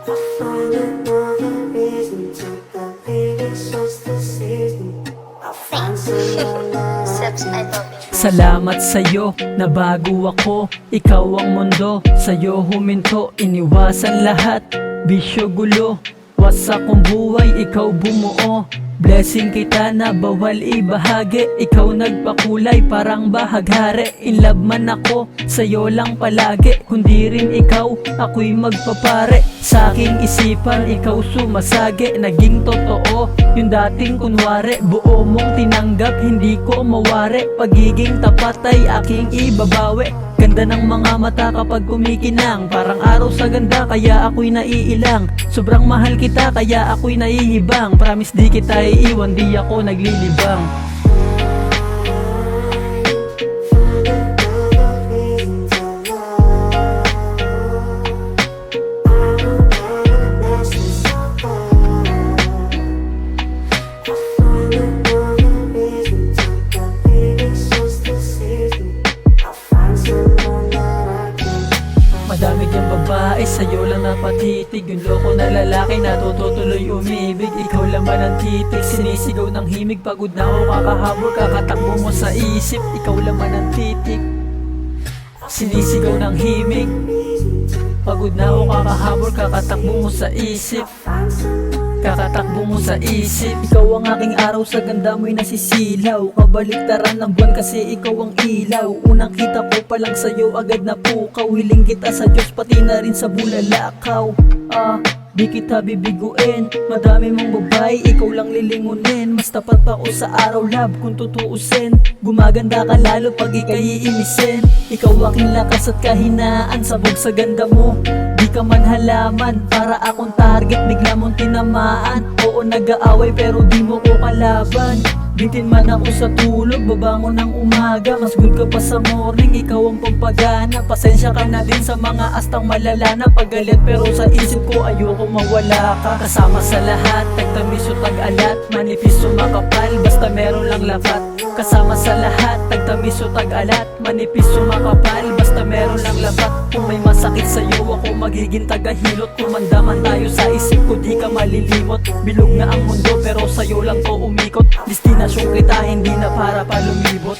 find another reason to believe it's just the season. I find someone that Steps, I love you. Salamat sa'yo, nabago ako. Ikaw ang mundo, sa'yo huminto. Iniwasan lahat, bisyo gulo. Wasak kong buhay, ikaw bumuo. Blessing kita na bawal ibahagi. Ikaw nagpakulay, parang bahaghari. In love man ako, sa'yo lang palagi. Kundi rin ikaw, ako'y magpapare. Sa aking isipan, ikaw sumasagi. Naging totoo, yung dating kunwari. Buo mong tinanggap, hindi ko mawari. Pagiging tapat ay aking ibabawi. Ganda ng mga mata kapag kumikinang. Parang araw sa ganda, kaya ako'y naiilang. Sobrang mahal kita, kaya ako'y nahihibang. Promise di kita iiwan, di ako naglilibang. Madami diyang babae, sa'yo lang napatitig. Yung loko na lalaki, natututuloy umibig. Ikaw laman ang titik, sinisigaw ng himig. Pagod na ako kakahabol, kakatakbo mo sa isip. Ikaw laman ang titik, sinisigaw ng himig. Pagod na ako kakahabol, kakatakbo mo sa isip. Kakatakbo mo sa isip. Ikaw ang aking araw, sa ganda mo'y nasisilaw. Kabaliktaran ng buwan kasi ikaw ang ilaw. Unang kita ko pa lang sa'yo, agad na pukaw. Hiling kita sa Diyos, pati na rin sa bulalakaw. Di kita bibiguin. Madami mong babae, ikaw lang lilingunin. Mas tapat pa ako sa araw, love, kung tutuusin. Gumaganda ka lalo pag ika'y iimisin. Ikaw aking lakas at kahinaan, sabog sa ganda mo. Di ka man halaman, para akong target, bigla mong tinamaan. Oo, nag-aaway pero di mo ko kalaban. Bitin man ako sa tulog, babangon ng umaga. Mas good ka pa sa morning, ikaw ang pampagana. Pasensya ka na din sa mga astang malala na pagalit, pero sa isip ko ayoko mawala ka. Kasama sa lahat, tagtamis o tag-alat. Manipis o makapal, basta meron lang lakat. Kasama sa lahat, tagtamis o tag-alat. Manipis o makapal, basta meron lang lakat. Kung may masakit sa'yo, ako magiging tagahilot. Kumandaman tayo sa isip ko, di ka malilimot. Bilog na ang mundo, pero sa'yo lang to umikot. Destinasyon kita, hindi na para palumibot.